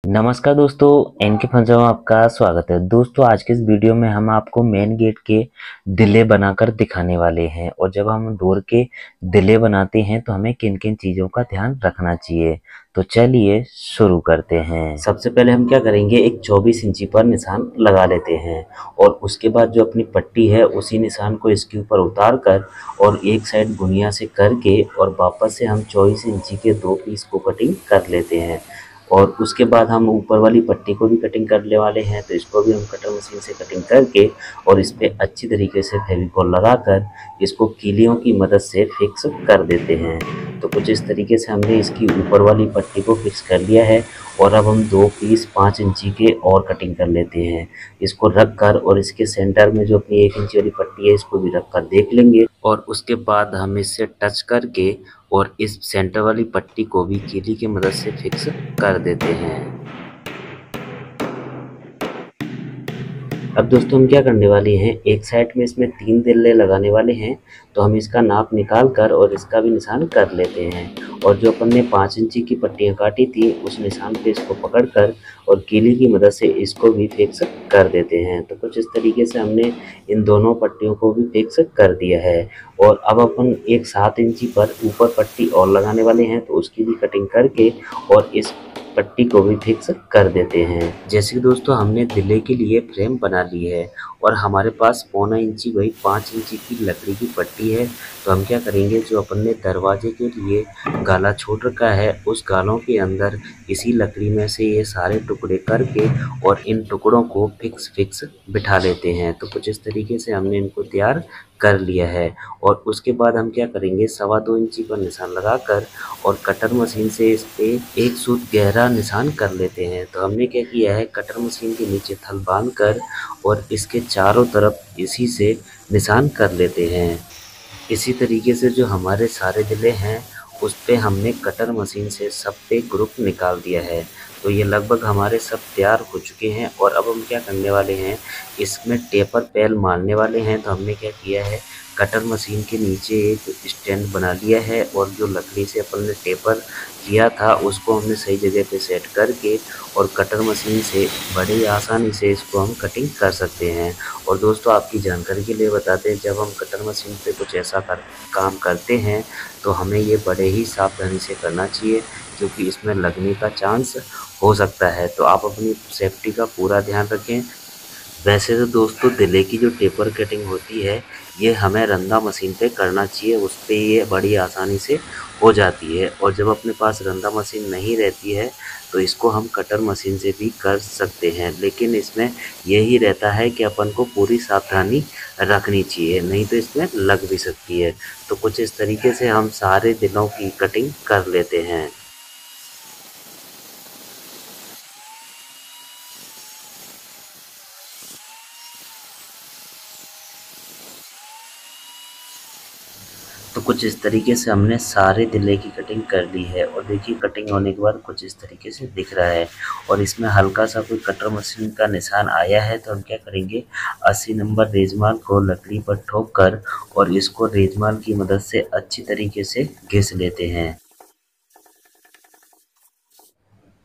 नमस्कार दोस्तों, N K function में आपका स्वागत है। दोस्तों आज के इस वीडियो में हम आपको मेन गेट के दिले बनाकर दिखाने वाले हैं और जब हम डोर के दिले बनाते हैं तो हमें किन किन चीज़ों का ध्यान रखना चाहिए। तो चलिए शुरू करते हैं। सबसे पहले हम क्या करेंगे, एक 24 इंची पर निशान लगा लेते हैं और उसके बाद जो अपनी पट्टी है उसी निशान को इसके ऊपर उतार कर और एक साइड गुनिया से करके और वापस से हम 24 इंची के 2 पीस को कटिंग कर लेते हैं। और उसके बाद हम ऊपर वाली पट्टी को भी कटिंग करने वाले हैं, तो इसको भी हम कटर मशीन से कटिंग करके और इस पर अच्छी तरीके से फेविकॉल लगाकर इसको कीलियों की मदद से फिक्स कर देते हैं। तो कुछ इस तरीके से हमने इसकी ऊपर वाली पट्टी को फिक्स कर लिया है और अब हम 2 पीस 5 इंची के और कटिंग कर लेते हैं। इसको रख कर और इसके सेंटर में जो अपनी 1 इंची वाली पट्टी है इसको भी रख कर देख लेंगे और उसके बाद हम इससे टच करके और इस सेंटर वाली पट्टी को भी कीली की मदद से फिक्स कर देते हैं। अब दोस्तों हम क्या करने वाले हैं, एक साइड में इसमें 3 दिल्ले लगाने वाले हैं, तो हम इसका नाप निकाल कर और इसका भी निशान कर लेते हैं और जो अपन ने 5 इंची की पट्टियाँ काटी थी उस निशान पे इसको पकड़ कर और कीली की मदद से इसको भी फिक्स कर देते हैं। तो कुछ इस तरीके से हमने इन दोनों पट्टियों को भी फिक्स कर दिया है और अब अपन एक 7 इंची पर ऊपर पट्टी और लगाने वाले हैं, तो उसकी भी कटिंग करके और इस पट्टी को भी फिक्स कर देते हैं। जैसे कि दोस्तों हमने दिले के लिए फ्रेम बना ली है और हमारे पास 1.25 इंची वही 5 इंची की लकड़ी की पट्टी है, तो हम क्या करेंगे, जो अपन ने दरवाजे के लिए गाला छोड़ रखा है उस गालों के अंदर इसी लकड़ी में से ये सारे टुकड़े करके और इन टुकड़ों को फिक्स बिठा लेते हैं। तो कुछ इस तरीके से हमने इनको तैयार कर लिया है और उसके बाद हम क्या करेंगे, 2.25 इंची पर निशान लगाकर और कटर मशीन से इस पे एक सूत गहरा निशान कर लेते हैं। तो हमने क्या किया है, कटर मशीन के नीचे थल बांध कर और इसके चारों तरफ इसी से निशान कर लेते हैं। इसी तरीके से जो हमारे सारे दिले हैं उस पे हमने कटर मशीन से सब पे ग्रुप निकाल दिया है। तो ये लगभग हमारे सब तैयार हो चुके हैं और अब हम क्या करने वाले हैं, इसमें टेपर पैल मारने वाले हैं। तो हमने क्या किया है, कटर मशीन के नीचे एक स्टैंड बना लिया है और जो लकड़ी से अपन ने टेपर लिया था उसको हमने सही जगह पे सेट करके और कटर मशीन से बड़ी आसानी से इसको हम कटिंग कर सकते हैं। और दोस्तों आपकी जानकारी के लिए बताते हैं, जब हम कटर मशीन पे कुछ ऐसा काम करते हैं तो हमें ये बड़े ही सावधानी से करना चाहिए, क्योंकि इसमें लगने का चांस हो सकता है। तो आप अपनी सेफ्टी का पूरा ध्यान रखें। वैसे तो दोस्तों दिले की जो टेपर कटिंग होती है ये हमें रंधा मशीन पे करना चाहिए, उस पर ये बड़ी आसानी से हो जाती है। और जब अपने पास रंधा मशीन नहीं रहती है तो इसको हम कटर मशीन से भी कर सकते हैं, लेकिन इसमें यही रहता है कि अपन को पूरी सावधानी रखनी चाहिए, नहीं तो इसमें लग भी सकती है। तो कुछ इस तरीके से हम सारे दिलों की कटिंग कर लेते हैं। तो कुछ इस तरीके से हमने सारे दिले की कटिंग कर ली है और देखिए कटिंग होने के बाद कुछ इस तरीके से दिख रहा है और इसमें हल्का सा कोई कटर मशीन का निशान आया है। तो हम क्या करेंगे, 80 नंबर रेजमाल को लकड़ी पर ठोक कर और इसको रेजमाल की मदद से अच्छी तरीके से घिस लेते हैं।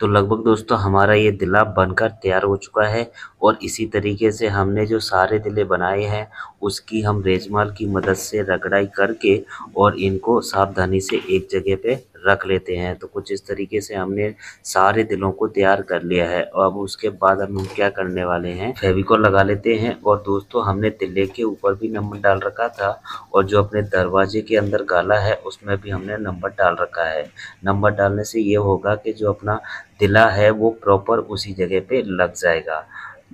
तो लगभग दोस्तों हमारा ये दिला बनकर तैयार हो चुका है और इसी तरीके से हमने जो सारे दिले बनाए हैं उसकी हम रेजमाल की मदद से रगड़ाई करके और इनको सावधानी से एक जगह पे रख लेते हैं। तो कुछ इस तरीके से हमने सारे दिलों को तैयार कर लिया है और अब उसके बाद हम क्या करने वाले हैं, फेविकॉल लगा लेते हैं। और दोस्तों हमने दिले के ऊपर भी नंबर डाल रखा था और जो अपने दरवाजे के अंदर गाला है उसमें भी हमने नंबर डाल रखा है। नंबर डालने से ये होगा कि जो अपना दिला है वो प्रॉपर उसी जगह पे लग जाएगा।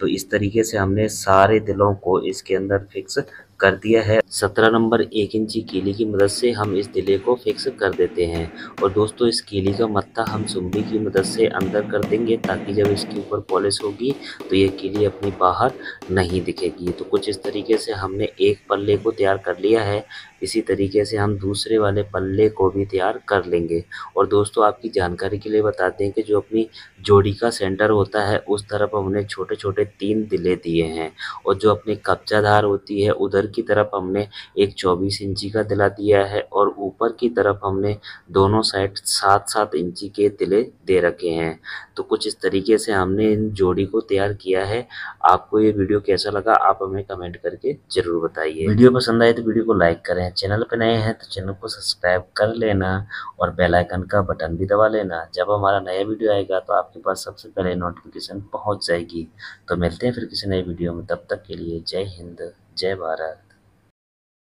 तो इस तरीके से हमने सारे दिलों को इसके अंदर फिक्स कर दिया है। 17 नंबर 1 इंची कीली की मदद से हम इस दिले को फिक्स कर देते हैं और दोस्तों इस कीली का मत्था हम सुम्बी की मदद से अंदर कर देंगे, ताकि जब इसके ऊपर पॉलिश होगी तो ये कीली अपनी बाहर नहीं दिखेगी। तो कुछ इस तरीके से हमने एक पल्ले को तैयार कर लिया है। इसी तरीके से हम दूसरे वाले पल्ले को भी तैयार कर लेंगे। और दोस्तों आपकी जानकारी के लिए बता दें कि जो अपनी जोड़ी का सेंटर होता है उस तरफ हमने छोटे छोटे 3 दिले दिए हैं, और जो अपनी कब्जाधार होती है उधर की तरफ हमने एक 24 इंची का दिला दिया है, और ऊपर की तरफ हमने दोनों साइड 7-7 इंची के दिले दे रखे हैं। तो कुछ इस तरीके से हमने इन जोड़ी को तैयार किया है। आपको ये वीडियो कैसा लगा आप हमें कमेंट करके ज़रूर बताइए। वीडियो पसंद आए तो वीडियो को लाइक करें, चैनल पर नए हैं तो चैनल को सब्सक्राइब कर लेना और बेल आइकन का बटन भी दबा लेना। जब हमारा नया वीडियो आएगा तो आपके पास सबसे पहले नोटिफिकेशन पहुंच जाएगी। तो मिलते हैं फिर किसी नई वीडियो में, तब तक के लिए जय हिंद, जय भारत।